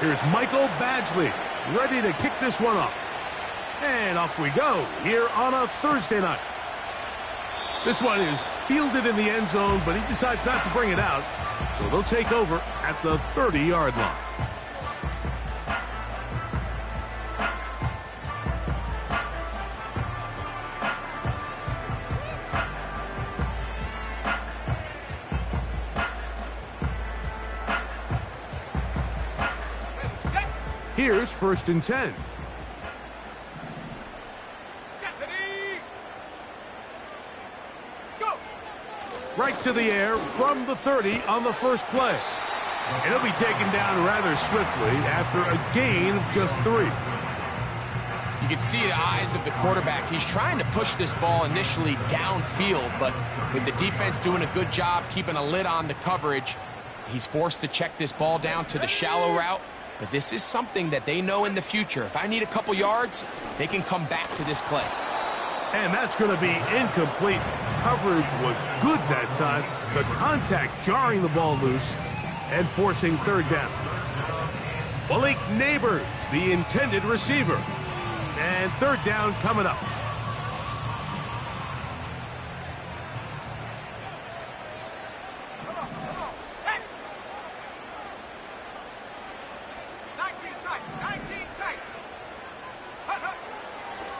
Here's Michael Badgley, ready to kick this one off. And off we go here on a Thursday night. This one is fielded in the end zone, but he decides not to bring it out. So they'll take over at the 30-yard line. Here's 1st and 10. Right to the air from the 30 on the first play. And he'll be taken down rather swiftly after a gain of just 3. You can see the eyes of the quarterback. He's trying to push this ball initially downfield, but with the defense doing a good job keeping a lid on the coverage, he's forced to check this ball down to the shallow route. But this is something that they know in the future. If I need a couple yards, they can come back to this play. And that's going to be incomplete. Coverage was good that time. The contact jarring the ball loose and forcing 3rd down. Malik Neighbors, the intended receiver. And 3rd down coming up.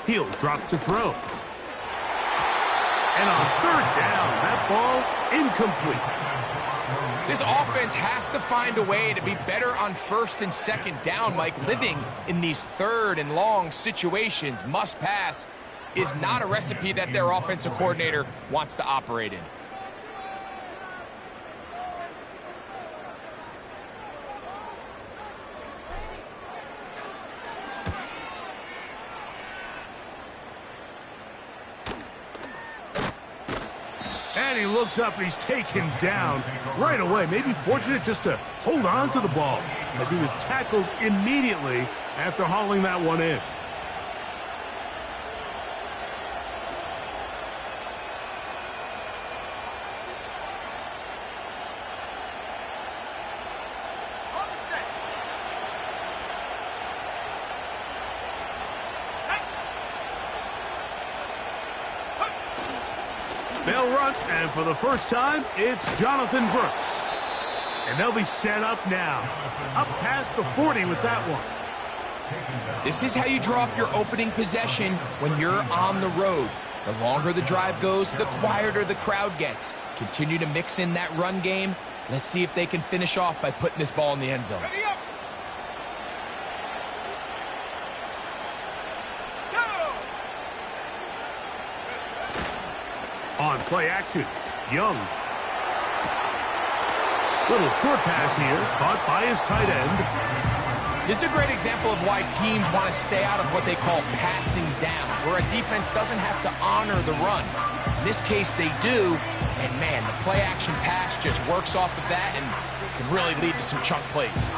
He'll drop to throw. And on 3rd down, that ball incomplete. This offense has to find a way to be better on 1st and 2nd down, Mike. Living in these 3rd and long situations, must pass, is not a recipe that their offensive coordinator wants to operate in. And he looks up and he's taken down right away. Maybe fortunate just to hold on to the ball as he was tackled immediately after hauling that one in. They'll run, and for the first time, it's Jonathan Brooks. And they'll be set up now. Up past the 40 with that one. This is how you draw up your opening possession when you're on the road. The longer the drive goes, the quieter the crowd gets. Continue to mix in that run game. Let's see if they can finish off by putting this ball in the end zone. On play action, Young. Little short pass here, caught by his tight end. This is a great example of why teams want to stay out of what they call passing downs, where a defense doesn't have to honor the run. In this case, they do, and man, the play action pass just works off of that and can really lead to some chunk plays.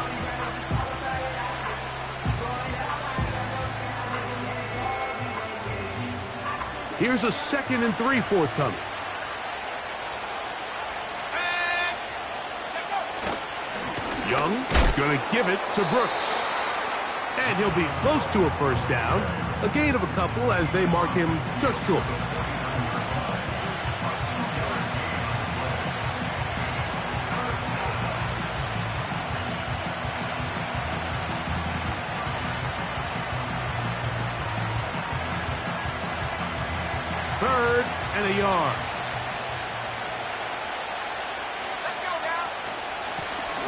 Here's a 2nd and 3 forthcoming. Young going to give it to Brooks. And he'll be close to a 1st down. A gain of a couple as they mark him just short. Third and a yard. Let's go now.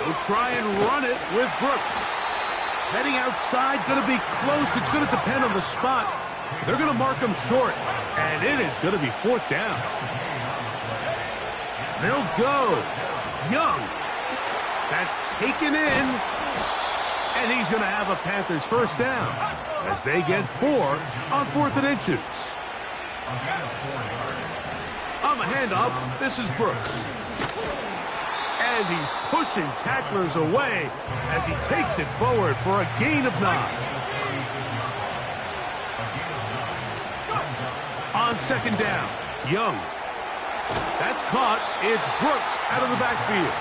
They'll try and run it with Brooks. Heading outside, going to be close. It's going to depend on the spot. They're going to mark him short, and it is going to be 4th down. They'll go. Young. That's taken in, and he's going to have a Panthers 1st down as they get 4 on 4th and inches. On the handoff, this is Brooks. And he's pushing tacklers away as he takes it forward for a gain of 9. On 2nd down, Young. That's caught. It's Brooks out of the backfield.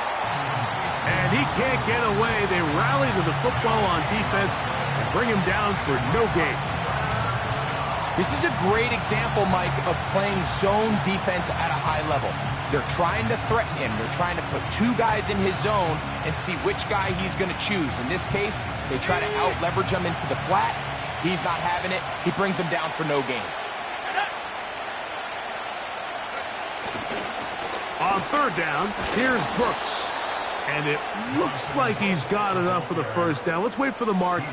And he can't get away. They rally to the football on defense and bring him down for no gain. This is a great example, Mike, of playing zone defense at a high level. They're trying to threaten him. They're trying to put two guys in his zone and see which guy he's going to choose. In this case, they try to out-leverage him into the flat. He's not having it. He brings him down for no gain. On third down, here's Brooks. And it looks like he's got enough for the first down. Let's wait for the mark.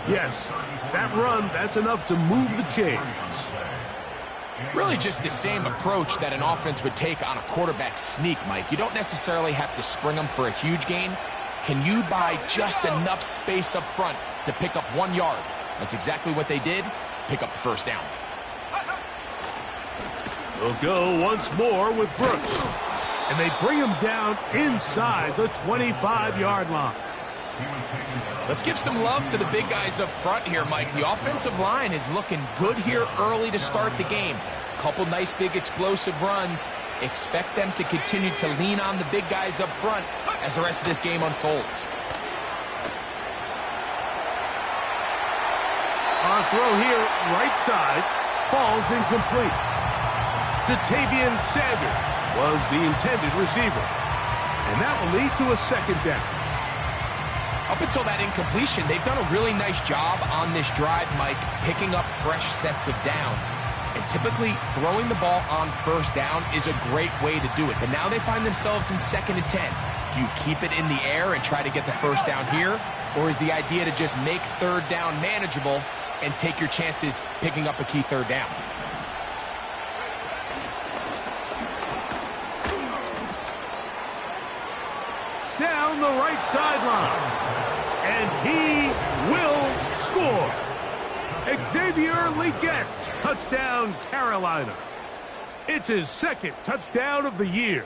Yes, that run, that's enough to move the chains. Really just the same approach that an offense would take on a quarterback sneak, Mike. You don't necessarily have to spring them for a huge gain. Can you buy just enough space up front to pick up 1 yard? That's exactly what they did. Pick up the first down. They'll go once more with Brooks. And they bring him down inside the 25-yard line. Let's give some love to the big guys up front here, Mike. The offensive line is looking good here early to start the game. Couple nice big explosive runs. Expect them to continue to lean on the big guys up front as the rest of this game unfolds. On throw here, right side, falls incomplete. Jatavian Sanders was the intended receiver. And that will lead to a second down. Up until that incompletion, they've done a really nice job on this drive, Mike, picking up fresh sets of downs. And typically, throwing the ball on first down is a great way to do it. But now they find themselves in 2nd and 10. Do you keep it in the air and try to get the first down here? Or is the idea to just make third down manageable and take your chances picking up a key third down? Down the right sideline. And he will score. Xavier Legette, touchdown Carolina. It's his second touchdown of the year.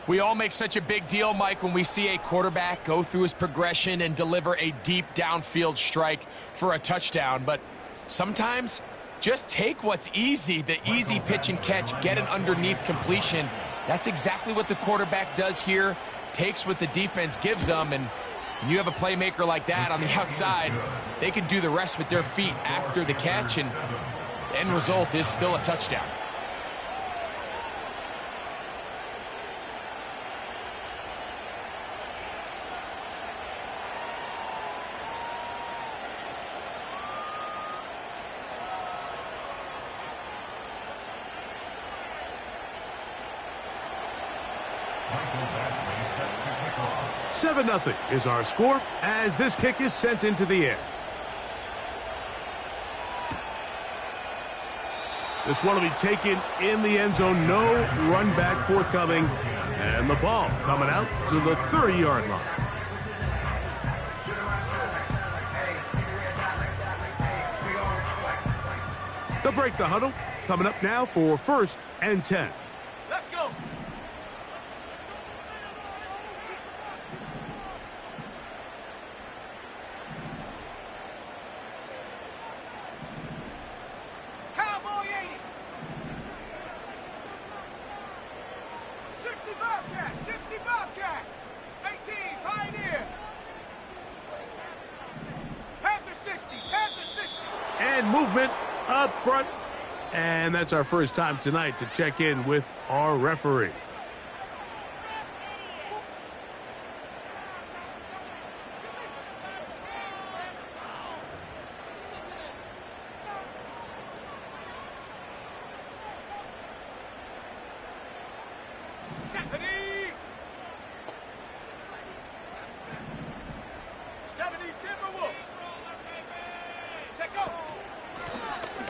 We all make such a big deal, Mike, when we see a quarterback go through his progression and deliver a deep downfield strike for a touchdown. But sometimes, just take what's easy, the easy pitch and catch, get an underneath completion. That's exactly what the quarterback does here. Takes what the defense gives them, and when you have a playmaker like that on the outside, they can do the rest with their feet after the catch, and the end result is still a touchdown. Seven 0 is our score as this kick is sent into the air. This one will be taken in the end zone. No run back forthcoming. And the ball coming out to the 30-yard line. They'll break the huddle. Coming up now for 1st and 10. Let's go. Cowboy 80. 60 Bobcat. 60 Bobcat. 18 Pioneer. Panther 60. Panther 60. And movement up front. And that's our first time tonight to check in with our referee.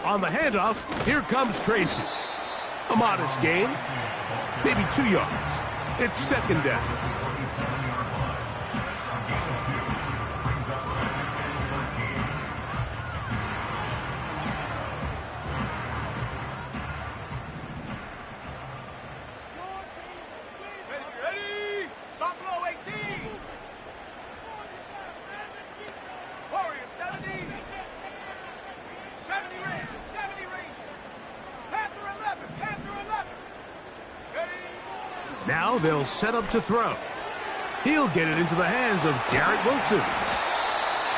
On the handoff, here comes Tracy. A modest gain, maybe 2 yards. It's 2nd down. Ready? Buffalo 18. Warrior 70. 70 Rangers. 70 Rangers. Panther 11. Panther 11. Ready? Now they'll set up to throw. He'll get it into the hands of Garrett Wilson.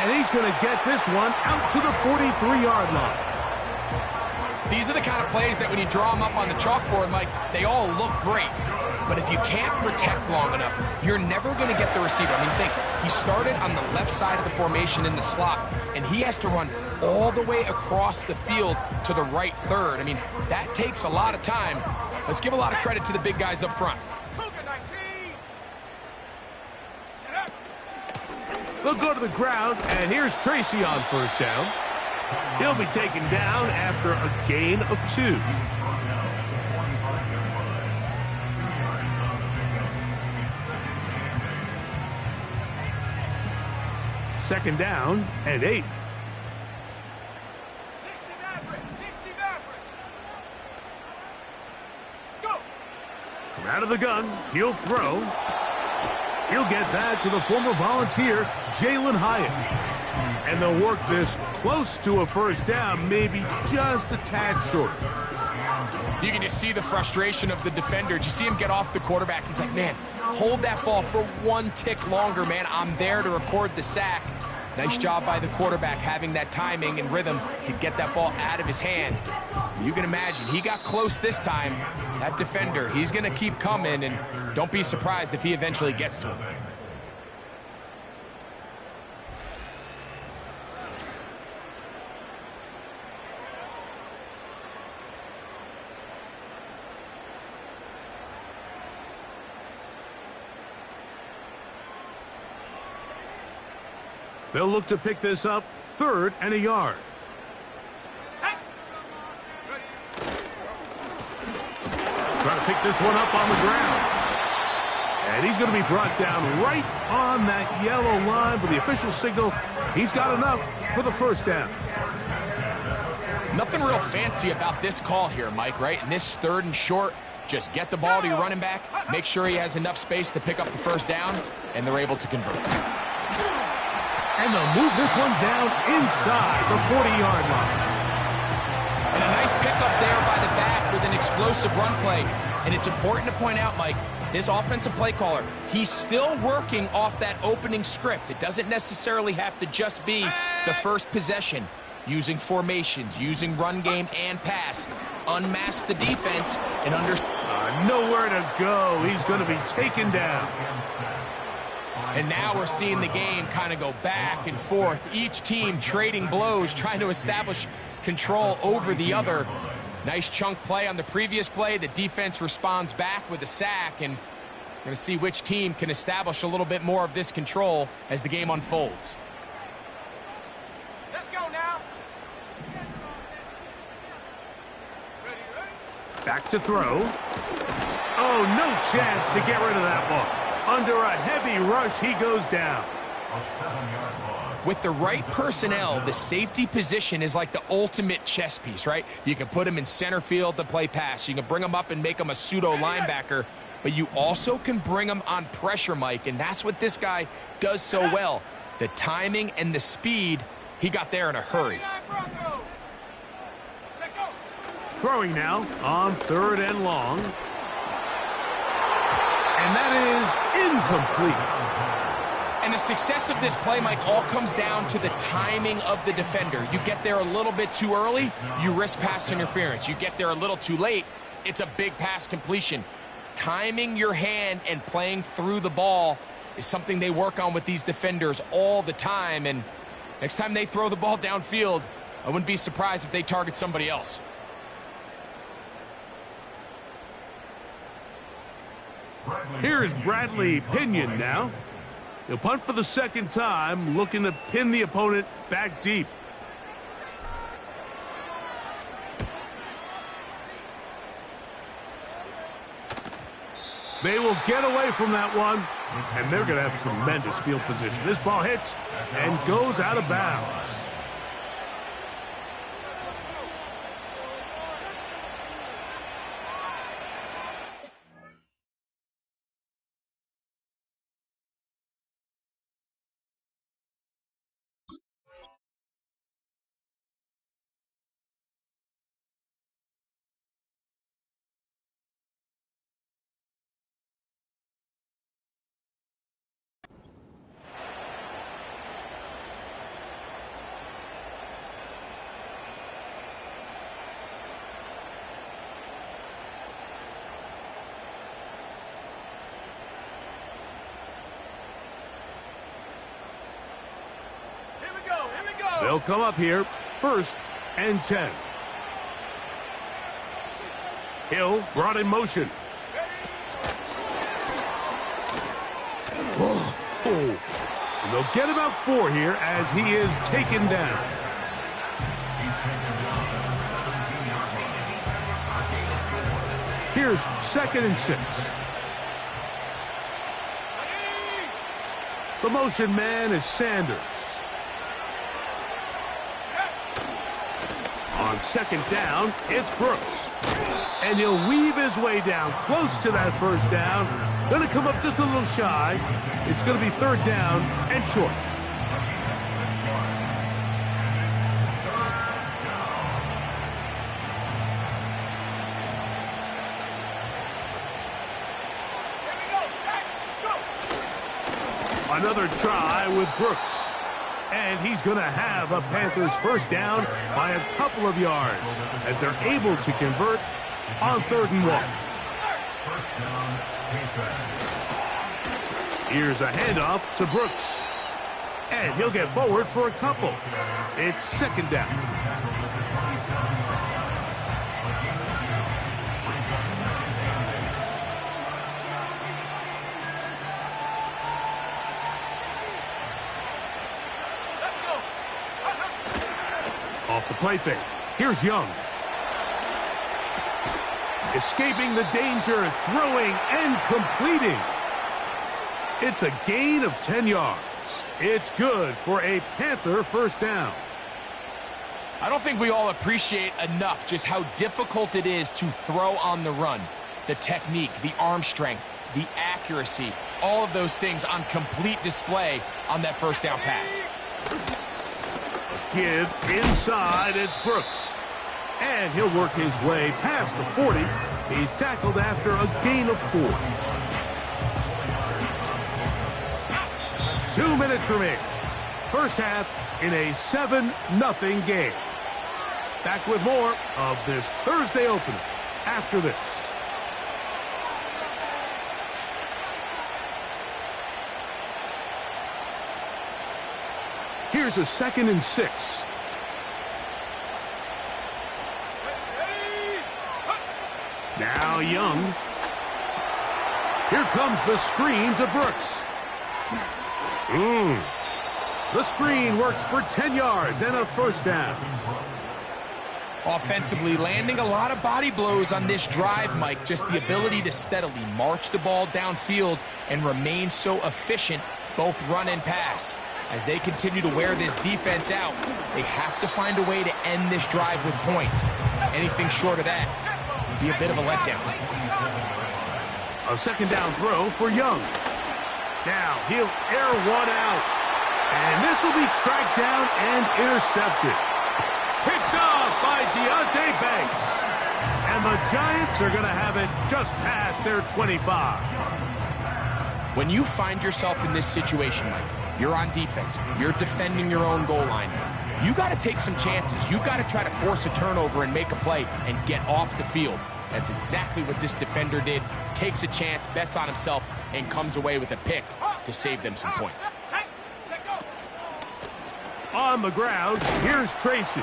And he's going to get this one out to the 43-yard line. These are the kind of plays that when you draw them up on the chalkboard, Mike, they all look great. But if you can't protect long enough, you're never going to get the receiver. I mean, think, he started on the left side of the formation in the slot, and he has to run all the way across the field to the right third. I mean, that takes a lot of time. Let's give a lot of credit to the big guys up front. They'll go to the ground, and here's Tracy on first down. He'll be taken down after a gain of 2. Second down and 8. 60 Maverick, 60 Maverick. Go. From out of the gun, he'll throw. He'll get that to the former Volunteer, Jalen Hyatt. And they'll work this close to a first down, maybe just a tad short. You can just see the frustration of the defender. Did you see him get off the quarterback? He's like, man, hold that ball for one tick longer, man. I'm there to record the sack. Nice job by the quarterback having that timing and rhythm to get that ball out of his hand. You can imagine, he got close this time. That defender, he's going to keep coming, and don't be surprised if he eventually gets to him. They'll look to pick this up, 3rd and a yard. Trying to pick this one up on the ground. And he's going to be brought down right on that yellow line for the official signal. He's got enough for the first down. Nothing real fancy about this call here, Mike, right? In this 3rd and short, just get the ball to your running back, make sure he has enough space to pick up the first down, and they're able to convert. And they'll move this one down inside the 40-yard line. And a nice pickup there by the back with an explosive run play. And it's important to point out, Mike, this offensive play caller, he's still working off that opening script. It doesn't necessarily have to just be the first possession. Using formations, using run game and pass. Unmask the defense and nowhere to go. He's going to be taken down. And now we're seeing the game kind of go back and forth. Each team trading blows, trying to establish control over the other. Nice chunk play on the previous play. The defense responds back with a sack, and we're going to see which team can establish a little bit more of this control as the game unfolds. Let's go now. Back to throw. Oh, no chance to get rid of that ball. Under a heavy rush, he goes down. With the right personnel, the safety position is like the ultimate chess piece, right? You can put him in center field to play pass. You can bring him up and make him a pseudo linebacker, but you also can bring him on pressure, Mike, and that's what this guy does so well. The timing and the speed, he got there in a hurry. Throwing now on 3rd and long. And that is incomplete. And the success of this play, Mike, all comes down to the timing of the defender. You get there a little bit too early, you risk pass interference. You get there a little too late, it's a big pass completion. Timing your hand and playing through the ball is something they work on with these defenders all the time. And next time they throw the ball downfield, I wouldn't be surprised if they target somebody else. Here's Bradley Pinion now. He'll punt for the 2nd time, looking to pin the opponent back deep. They will get away from that one, and they're going to have tremendous field position. This ball hits and goes out of bounds. They'll come up here, 1st and 10. Hill brought in motion. And they'll get about 4 here as he is taken down. Here's 2nd and 6. The motion man is Sanders. On 2nd down, it's Brooks. And he'll weave his way down close to that 1st down. Going to come up just a little shy. It's going to be 3rd down and short. Another try with Brooks. And he's going to have a Panthers 1st down by a couple of yards as they're able to convert on 3rd and 1. Here's a handoff to Brooks. And he'll get forward for a couple. It's 2nd down. Off the play fake. Here's Young. Escaping the danger, throwing and completing. It's a gain of 10 yards. It's good for a Panther 1st down. I don't think we all appreciate enough just how difficult it is to throw on the run. The technique, the arm strength, the accuracy, all of those things on complete display on that 1st down pass. Give inside, it's Brooks. And he'll work his way past the 40. He's tackled after a gain of 4. 2 minutes remain. 1st half in a 7-0 game. Back with more of this Thursday opener after this. Here's a 2nd and 6. Now Young. Here comes the screen to Brooks. The screen works for 10 yards and a 1st down. Offensively, landing a lot of body blows on this drive, Mike. Just the ability to steadily march the ball downfield and remain so efficient, both run and pass. As they continue to wear this defense out, they have to find a way to end this drive with points. Anything short of that would be a bit of a letdown. A 2nd down throw for Young. Now he'll air one out. And this will be tracked down and intercepted. Picked off by Deontay Banks. And the Giants are going to have it just past their 25. When you find yourself in this situation, Mike, you're on defense, you're defending your own goal line, you got to take some chances. You've got to try to force a turnover and make a play and get off the field. That's exactly what this defender did. Takes a chance, bets on himself, and comes away with a pick to save them some points. On the ground, here's Tracy.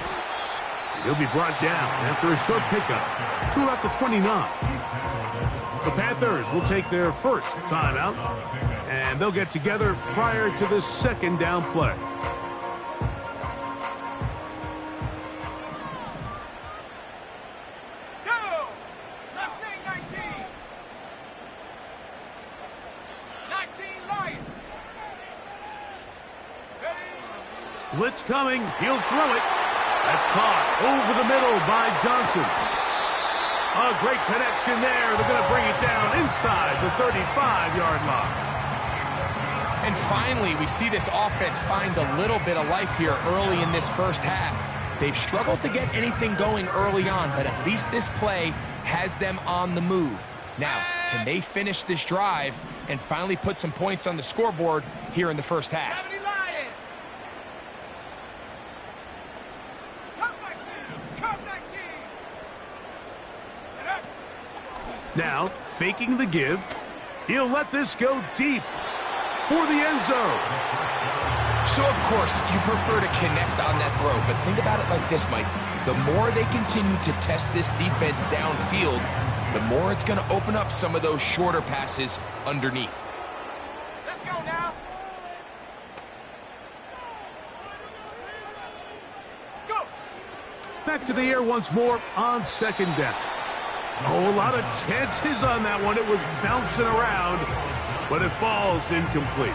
He'll be brought down after a short pickup to about the 29. The Panthers will take their 1st timeout, and they'll get together prior to the 2nd down play. Go! Last name 19. 19 Lion. Blitz coming. He'll throw it. That's caught over the middle by Johnson. A great connection there. They're going to bring it down inside the 35-yard line. And finally, we see this offense find a little bit of life here early in this 1st half. They've struggled to get anything going early on, but at least this play has them on the move. Now, can they finish this drive and finally put some points on the scoreboard here in the 1st half? Now, faking the give, he'll let this go deep for the end zone. So, of course, you prefer to connect on that throw, but think about it like this, Mike. The more they continue to test this defense downfield, the more it's going to open up some of those shorter passes underneath. Let's go now. Go. Back to the air once more on second down. Oh, a lot of chances on that one. It was bouncing around, but it falls incomplete.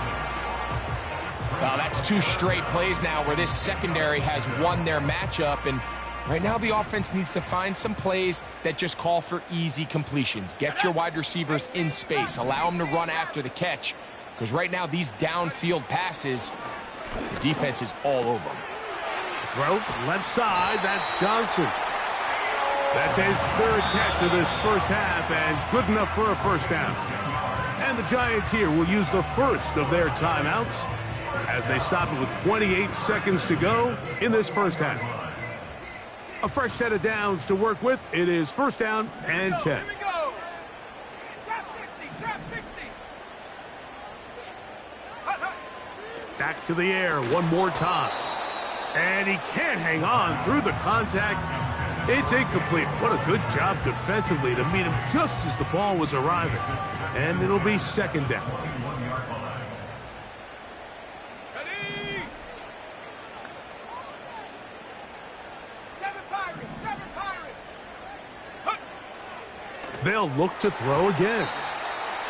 Well, that's 2 straight plays now where this secondary has won their matchup, and right now the offense needs to find some plays that just call for easy completions. Get your wide receivers in space. Allow them to run after the catch, because right now these downfield passes, the defense is all over them. Throw left side. That's Johnson. That's his 3rd catch of this first half, and good enough for a first down. And the Giants here will use the first of their timeouts as they stop it with 28 seconds to go in this first half. A fresh set of downs to work with. It is first down and 10. Here we go. Trap 60, trap 60. Hut, hut. Back to the air one more time. And he can't hang on through the contact. It's incomplete. What a good job defensively to meet him just as the ball was arriving. And it'll be second down. Ready. 7 Pirates, 7 Pirates. Hut. They'll look to throw again.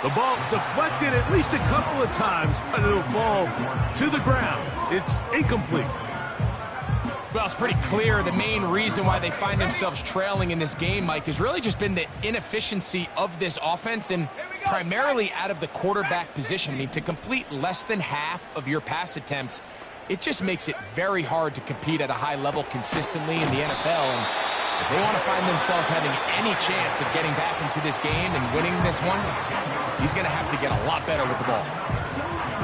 The ball deflected at least a couple of times, but it'll fall to the ground. It's incomplete. Well, it's pretty clear the main reason why they find themselves trailing in this game, Mike, has really just been the inefficiency of this offense and primarily out of the quarterback position. I mean, to complete less than half of your pass attempts, it just makes it very hard to compete at a high level consistently in the NFL. And if they want to find themselves having any chance of getting back into this game and winning this one, he's going to have to get a lot better with the ball.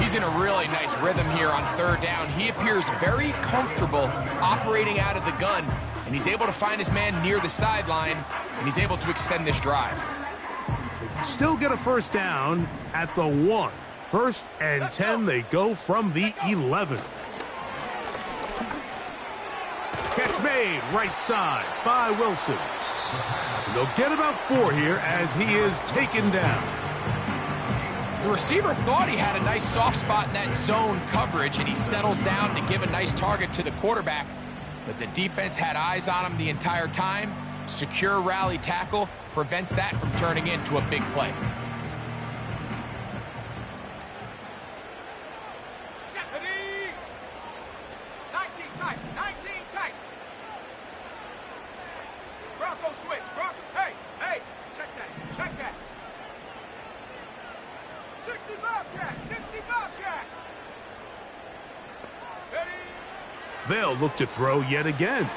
He's in a really nice rhythm here on 3rd down. He appears very comfortable operating out of the gun, and he's able to find his man near the sideline, and he's able to extend this drive. Still get a first down at the 1. 1st and 10. They go from the 11. Catch made right side by Wilson. And they'll get about 4 here as he is taken down. The receiver thought he had a nice soft spot in that zone coverage, and he settles down to give a nice target to the quarterback. But the defense had eyes on him the entire time. Secure rally tackle prevents that from turning into a big play. Ready. 19 tight, 19 tight. Bronco switch, Bronco. Hey, hey, check that, check that. 60 Bobcat, 60 Bobcat. Ready. They'll look to throw yet again.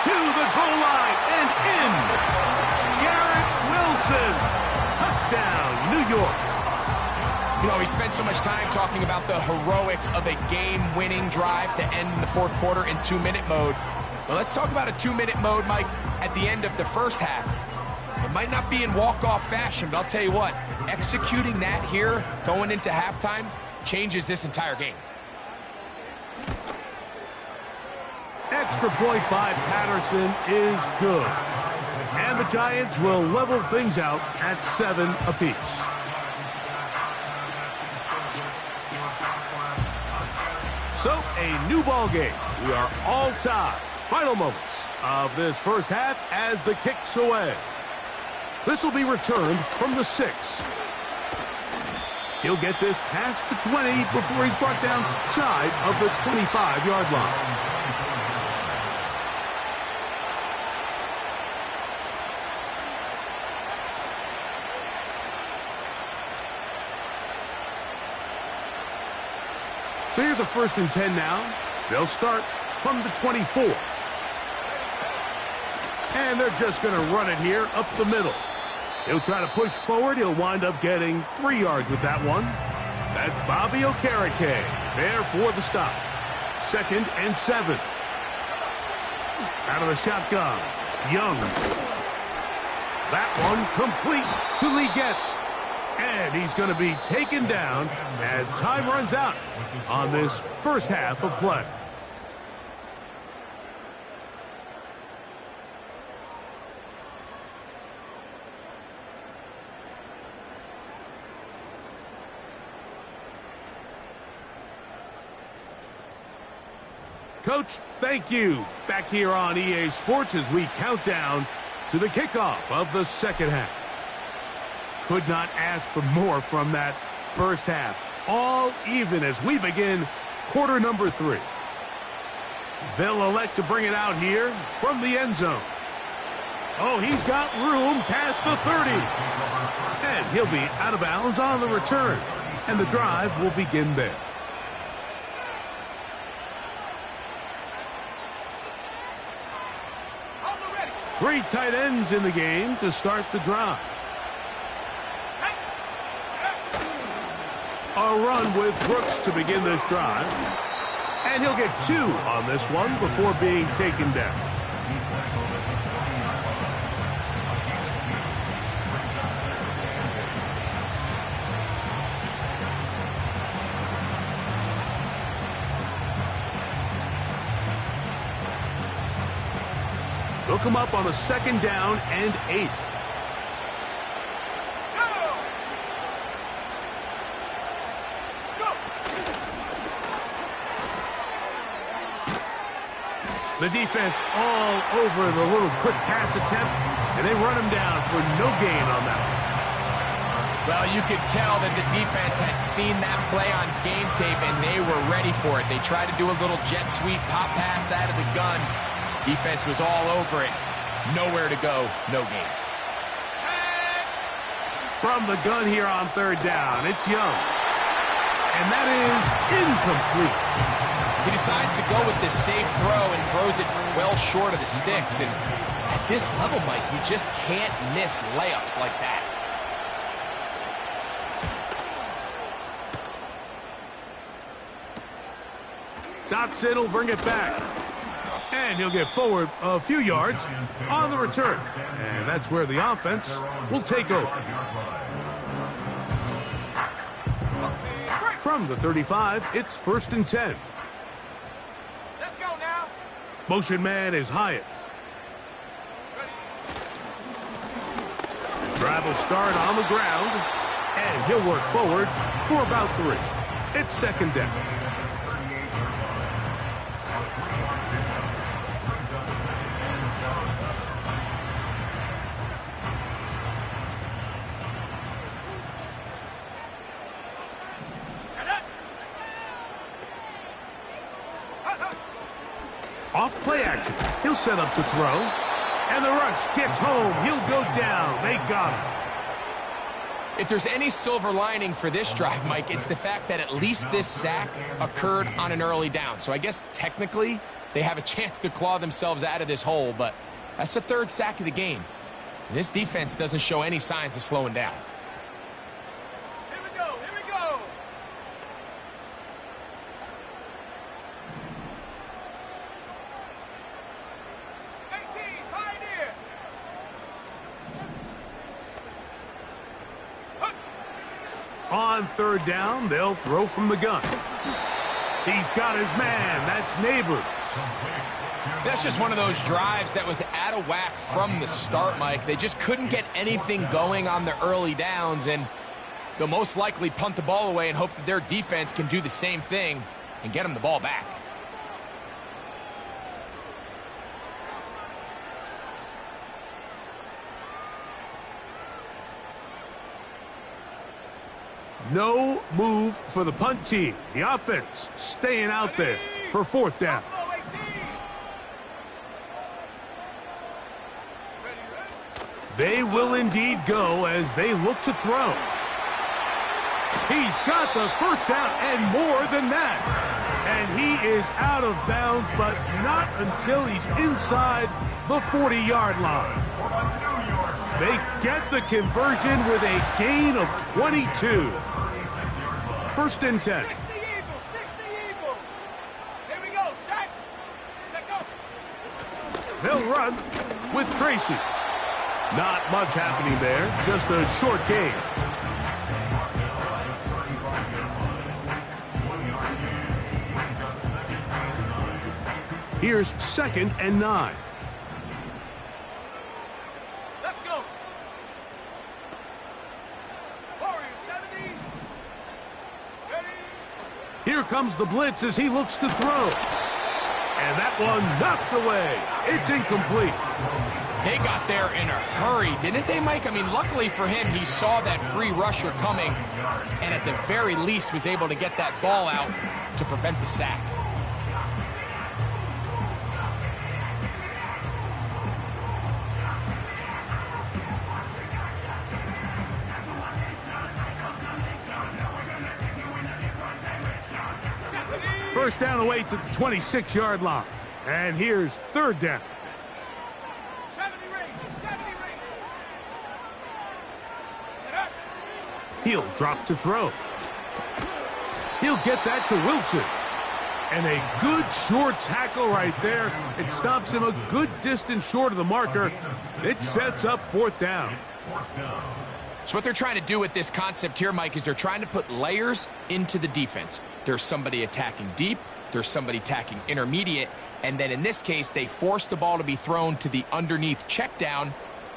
To the goal line and in. Garrett Wilson. Touchdown, New York. You know, we spent so much time talking about the heroics of a game-winning drive to end the 4th quarter in 2-minute mode. Well, let's talk about a 2-minute mode, Mike, at the end of the first half. It might not be in walk-off fashion, but I'll tell you what, executing that here going into halftime changes this entire game. Extra point by Patterson is good. And the Giants will level things out at 7 apiece. So, a new ball game. We are all tied. Final moments of this first half as the kick's away. This will be returned from the 6. He'll get this past the 20 before he's brought down shy of the 25-yard line. So here's a 1st and 10 now. They'll start from the 24. And they're just going to run it here up the middle. He'll try to push forward. He'll wind up getting 3 yards with that one. That's Bobby Okereke there for the stop. 2nd and 7. Out of the shotgun. Young. That one complete to Leggett. And he's going to be taken down as time runs out on this first half of play. Coach, thank you. Back here on EA Sports as we count down to the kickoff of the second half. Could not ask for more from that first half. All even as we begin quarter number 3. They'll elect to bring it out here from the end zone. Oh, he's got room past the 30. And he'll be out of bounds on the return. And the drive will begin there. Three tight ends in the game to start the drive. A run with Brooks to begin this drive. And he'll get 2 on this one before being taken down. They'll come up on a second down and 8. The defense all over the little quick pass attempt, and they run him down for no gain on that one. Well, you could tell that the defense had seen that play on game tape, and they were ready for it. They tried to do a little jet sweep pop pass out of the gun. Defense was all over it. Nowhere to go, no gain. From the gun here on third down, it's Young. And that is incomplete. He decides to go with this safe throw and throws it well short of the sticks. And at this level, Mike, you just can't miss layups like that. Dotson will bring it back. And he'll get forward a few yards on the return. And that's where the offense will take over. From the 35, it's 1st and 10. Let's go now. Motion man is Hyatt. Drive will start on the ground. And he'll work forward for about 3. It's second down. Off play action. He'll set up to throw. And the rush gets home. He'll go down. They got him. If there's any silver lining for this drive, Mike, it's the fact that at least this sack occurred on an early down. So I guess technically they have a chance to claw themselves out of this hole, but that's the 3rd sack of the game. And this defense doesn't show any signs of slowing down. Here we go. Here we go. Pioneer. On third down, they'll throw from the gun. He's got his man. That's Neighbors. That's just one of those drives that was out of whack from the start, Mike. They just couldn't get anything going on the early downs, and they'll most likely punt the ball away and hope that their defense can do the same thing and get them the ball back. No move for the punt team. The offense staying out there for 4th down. They will indeed go as they look to throw. He's got the 1st down and more than that. And he is out of bounds, but not until he's inside the 40-yard line. They get the conversion with a gain of 22. 1st and 10. 60 Eagles, 60 Eagles. Here we go, set. Set, go. They'll run with Tracy. Not much happening there, just a short gain. Here's 2nd and 9. Let's go. Warriors 70. Ready. Here comes the blitz as he looks to throw. And that one knocked away. It's incomplete. They got there in a hurry, didn't they, Mike? I mean, luckily for him, he saw that free rusher coming and at the very least was able to get that ball out to prevent the sack. First down away to the 26-yard line. And here's 3rd down. 70 range. 70 range. Get up. He'll drop to throw. He'll get that to Wilson. And a good short tackle right there. It stops him a good distance short of the marker. It sets up 4th down. So what they're trying to do with this concept here, Mike, is they're trying to put layers into the defense. There's somebody attacking deep, there's somebody attacking intermediate, and then in this case, they force the ball to be thrown to the underneath check down,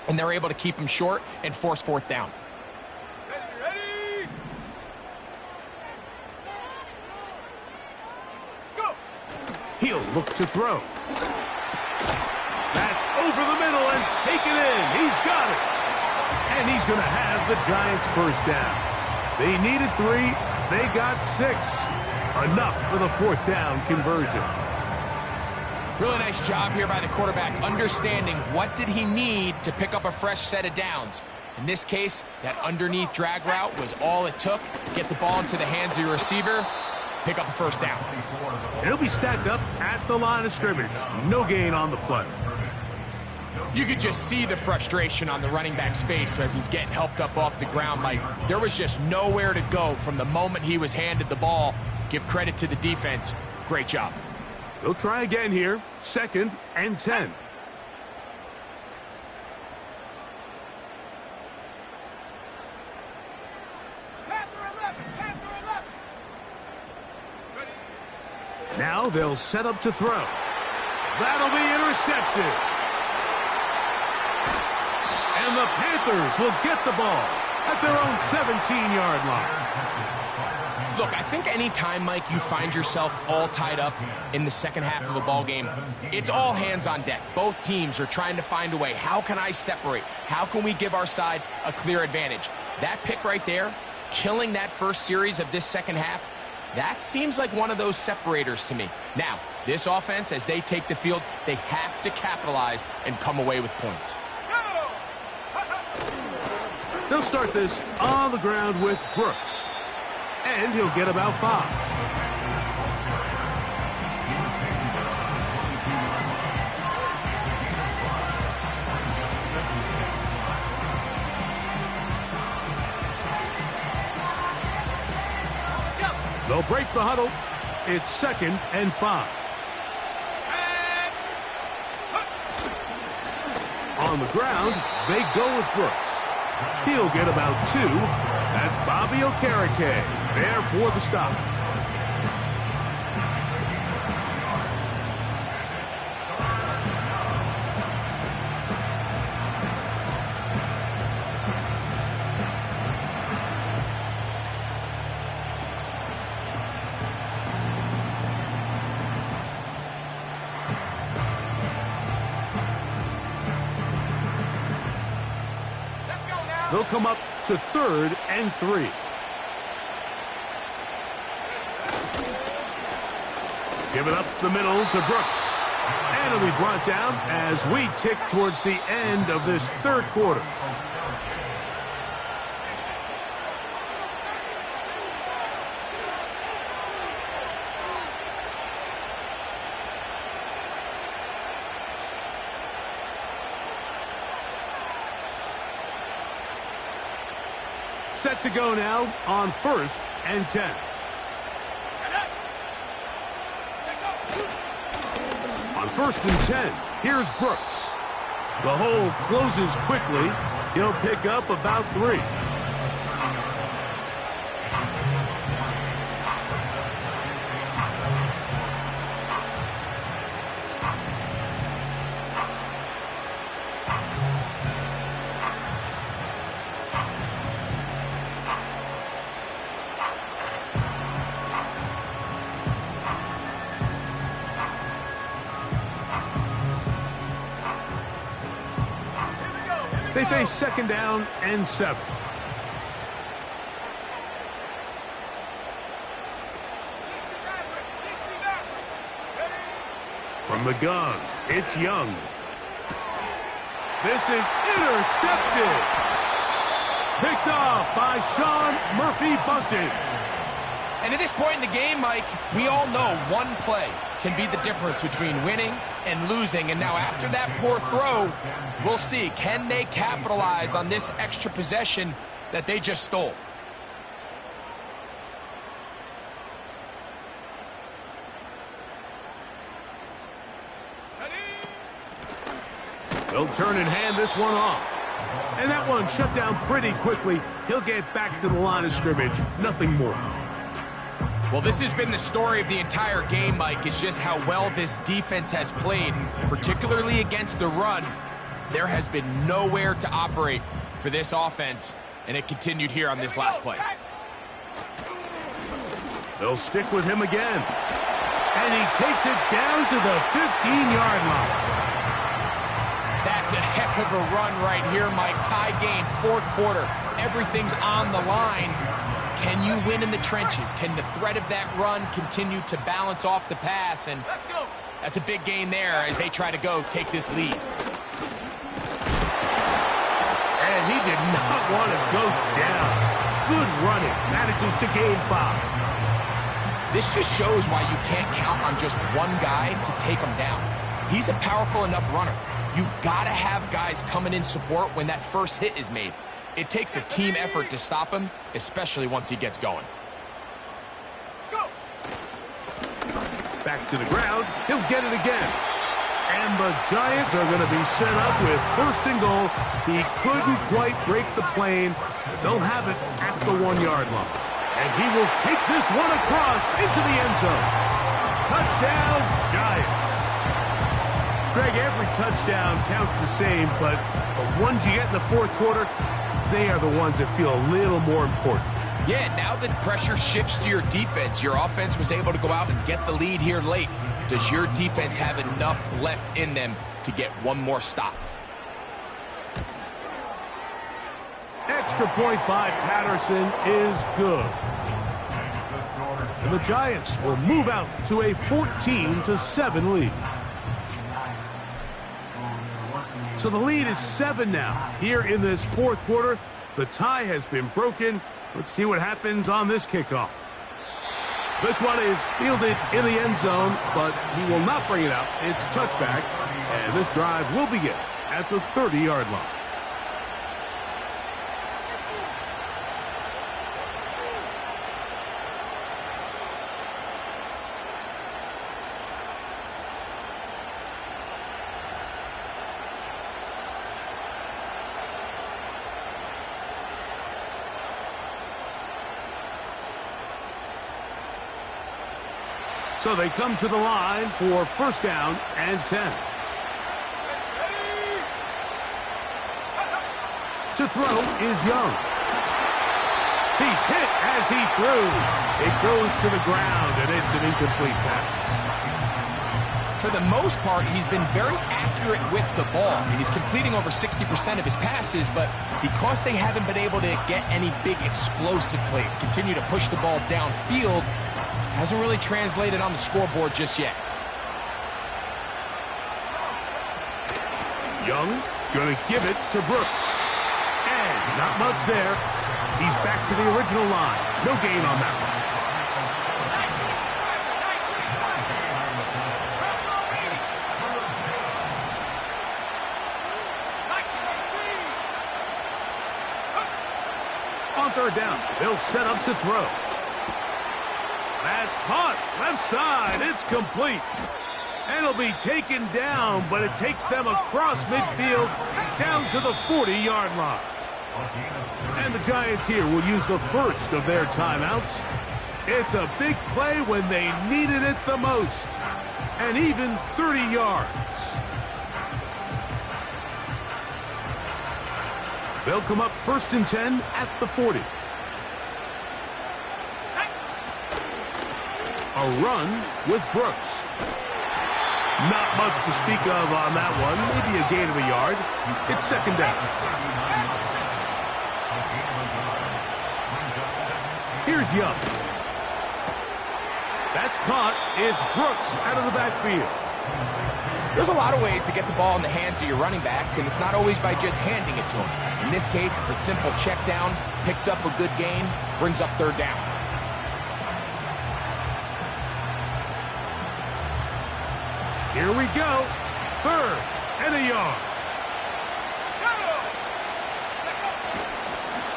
and they're able to keep him short and force 4th down. Ready. Go. He'll look to throw. That's over the middle and taken in. He's got it. And he's going to have the Giants' 1st down. They needed 3. They got 6. Enough for the 4th down conversion. Really nice job here by the quarterback, understanding what did he need to pick up a fresh set of downs. In this case, that underneath drag route was all it took. Get the ball into the hands of your receiver, pick up a 1st down. And he'll be stacked up at the line of scrimmage. No gain on the play. You could just see the frustration on the running back's face as he's getting helped up off the ground. Mike, there was just nowhere to go from the moment he was handed the ball. Give credit to the defense. Great job. He'll try again here. 2nd and 10. Panther 11. Panther 11. Ready. Now they'll set up to throw. That'll be intercepted. And the Panthers will get the ball at their own 17-yard line. Look, I think any time, Mike, you find yourself all tied up in the second half of a ball game, it's all hands on deck. Both teams are trying to find a way. How can I separate? How can we give our side a clear advantage? That pick right there, killing that first series of this second half, that seems like one of those separators to me. Now, this offense, as they take the field, they have to capitalize and come away with points. They'll start this on the ground with Brooks. And he'll get about 5. They'll break the huddle. It's 2nd and 5. On the ground, they go with Brooks. He'll get about 2. That's Bobby Okereke there for the stop. They'll come up to 3rd and 3. Give it up the middle to Brooks. And it'll be brought down as we tick towards the end of this 3rd quarter. Set to go now on 1st and 10. On 1st and 10, here's Brooks. The hole closes quickly. He'll pick up about 3. They face second down and 7. From the gun, it's Young. This is intercepted. Picked off by Sean Murphy-Bunting. And at this point in the game, Mike, we all know one play can be the difference between winning and losing. And now after that poor throw, we'll see, can they capitalize on this extra possession that they just stole? They'll turn and hand this one off. And that one shut down pretty quickly. He'll get back to the line of scrimmage. Nothing more. Well, this has been the story of the entire game, Mike, is just how well this defense has played, particularly against the run. There has been nowhere to operate for this offense, and it continued here on this last play. They'll stick with him again. And he takes it down to the 15-yard line. That's a heck of a run right here, Mike. Tie game, fourth quarter. Everything's on the line. Can you win in the trenches? Can the threat of that run continue to balance off the pass? And that's a big gain there as they try to go take this lead. And he did not want to go down. Good running. Manages to gain 5. This just shows why you can't count on just one guy to take him down. He's a powerful enough runner. You gotta have guys coming in support when that first hit is made. It takes a team effort to stop him, especially once he gets going. Go. Back to the ground. He'll get it again. And the Giants are going to be set up with first and goal. He couldn't quite break the plane, but they'll have it at the 1-yard line. And he will take this one across into the end zone. Touchdown, Giants. Greg, every touchdown counts the same, but the ones you get in the fourth quarter, they are the ones that feel a little more important. Yeah, now that pressure shifts to your defense, your offense was able to go out and get the lead here late. Does your defense have enough left in them to get one more stop? Extra point by Patterson is good. And the Giants will move out to a 14-7 lead. So the lead is 7 now. Here in this fourth quarter, the tie has been broken. Let's see what happens on this kickoff. This one is fielded in the end zone, but he will not bring it out. It's touchback, and this drive will begin at the 30-yard line. So they come to the line for first down and 10. To throw is Young. He's hit as he threw. It goes to the ground, and it's an incomplete pass. For the most part, he's been very accurate with the ball. I mean, he's completing over 60% of his passes, but because they haven't been able to get any big explosive plays, continue to push the ball downfield, hasn't really translated on the scoreboard just yet. Young going to give it to Brooks. And not much there. He's back to the original line. No gain on that one. On third down, they'll set up to throw. That's caught. Left side. It's complete. And it'll be taken down, but it takes them across midfield down to the 40-yard line. And the Giants here will use the first of their timeouts. It's a big play when they needed it the most. And even 30 yards. They'll come up first and 10 at the 40. A run with Brooks. Not much to speak of on that one. Maybe a gain of a yard. It's second down. Here's Young. That's caught. It's Brooks out of the backfield. There's a lot of ways to get the ball in the hands of your running backs, and it's not always by just handing it to them. In this case, it's a simple check down, picks up a good gain, brings up third down. Here we go. Third and a yard.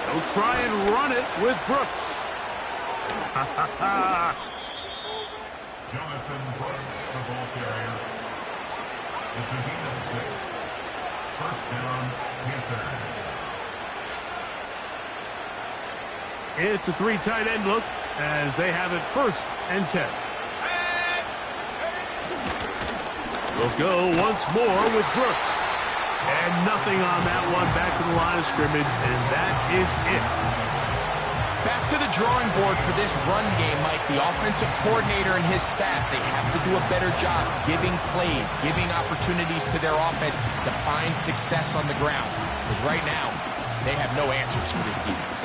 They'll try and run it with Brooks. Jonathan Brooks, the ball carrier. It's a gain of 6. First down, Panthers. It's a 3 tight end look as they have it first and 10. We'll go once more with Brooks. And nothing on that one. Back to the line of scrimmage, and that is it. Back to the drawing board for this run game, Mike. The offensive coordinator and his staff, they have to do a better job giving plays, giving opportunities to their offense to find success on the ground. Because right now, they have no answers for this defense.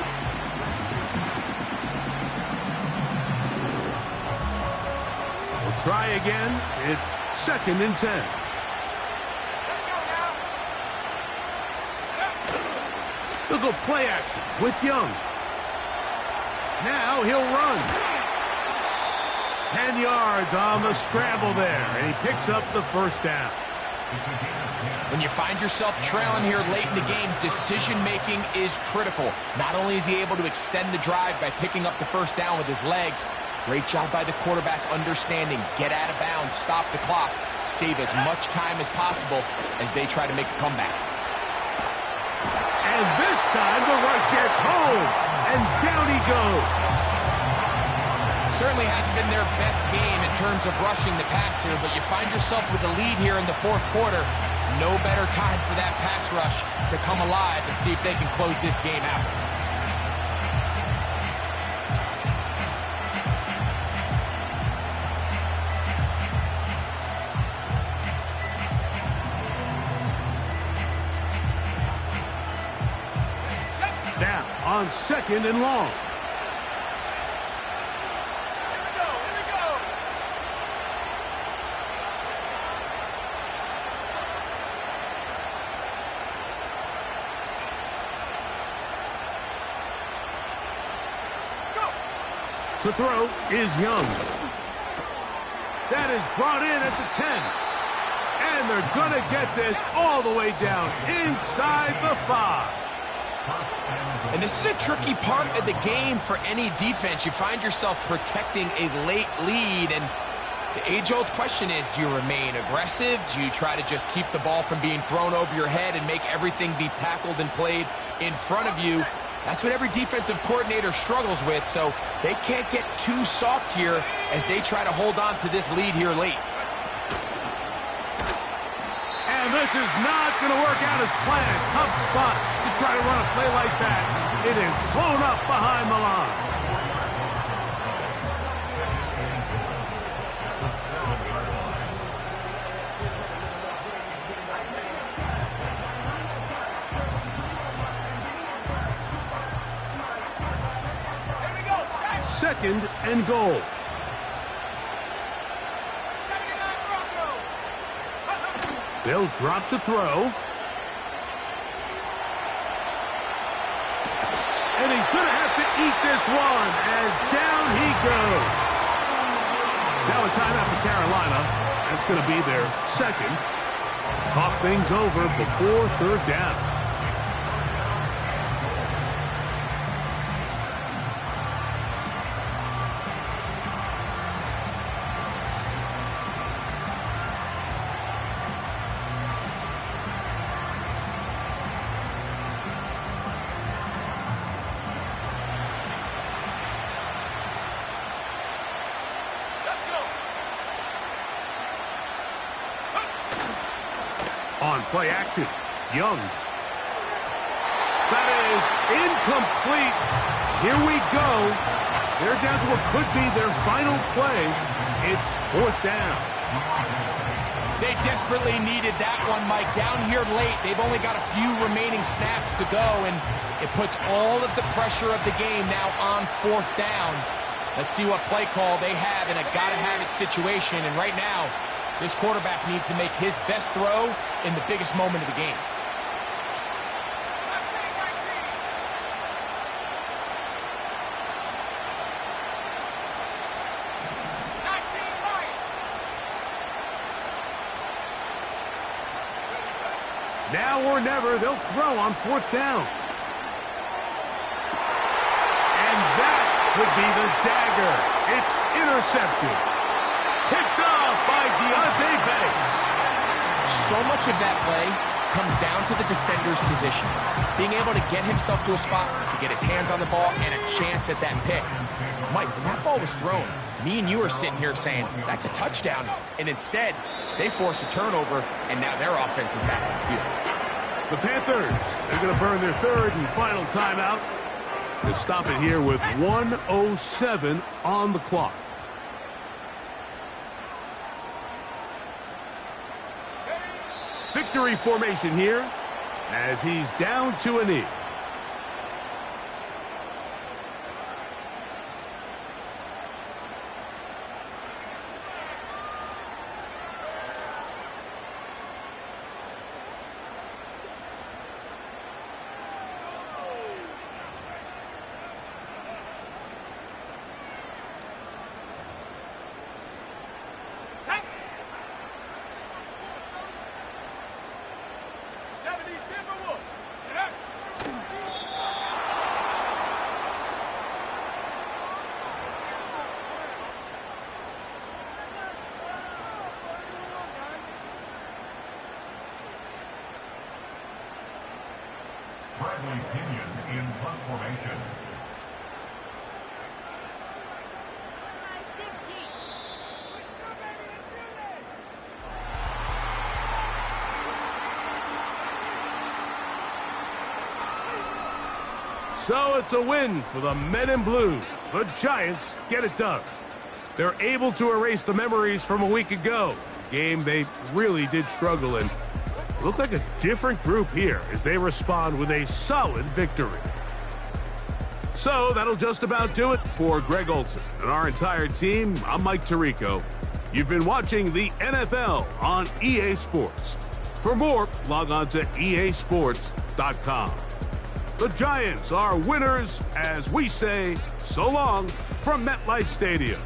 We'll try again. It's second and 10. They'll go play action with Young. Now he'll run. 10 yards on the scramble there, and he picks up the first down. When you find yourself trailing here late in the game, decision-making is critical. Not only is he able to extend the drive by picking up the first down with his legs, great job by the quarterback understanding, get out of bounds, stop the clock, save as much time as possible as they try to make a comeback. And this time the rush gets home, and down he goes. Certainly hasn't been their best game in terms of rushing the passer, but you find yourself with the lead here in the fourth quarter. No better time for that pass rush to come alive and see if they can close this game out. Now on second and long. To throw is Young. That is brought in at the 10. And they're going to get this all the way down inside the 5. And this is a tricky part of the game for any defense. You find yourself protecting a late lead, and the age-old question is, do you remain aggressive? Do you try to just keep the ball from being thrown over your head and make everything be tackled and played in front of you? That's what every defensive coordinator struggles with, so they can't get too soft here as they try to hold on to this lead here late. And this is not going to work out as planned. Tough spot to try to run a play like that. It is blown up behind the line. Second and goal. They'll drop to throw. And he's going to have to eat this one as down he goes. Now a timeout for Carolina. That's going to be their second. Talk things over before third down. On play action, Young. That is incomplete. Here we go. They're down to what could be their final play. It's fourth down. They desperately needed that one, Mike. Down here late, they've only got a few remaining snaps to go, and it puts all of the pressure of the game now on 4th down. Let's see what play call they have in a gotta-have-it situation, and right now, this quarterback needs to make his best throw in the biggest moment of the game. Now or never, they'll throw on 4th down. And that would be the dagger. It's intercepted. Picked off by Deontay Banks. So much of that play comes down to the defender's position. Being able to get himself to a spot, to get his hands on the ball, and a chance at that pick. Mike, when that ball was thrown, me and you are sitting here saying, that's a touchdown. And instead, they force a turnover, and now their offense is back on the field. The Panthers, they're going to burn their 3rd and final timeout to stop it here with 1:07 on the clock. Victory formation here as he's down to a knee. Pinion in punt formation. So it's a win for the Men in Blue. The Giants get it done. They're able to erase the memories from a week ago. Game they really did struggle in. Look like a different group here as they respond with a solid victory. So that'll just about do it for Greg Olson and our entire team. I'm Mike Tirico. You've been watching the NFL on EA Sports. For more, log on to easports.com. The Giants are winners as we say so long from MetLife Stadium.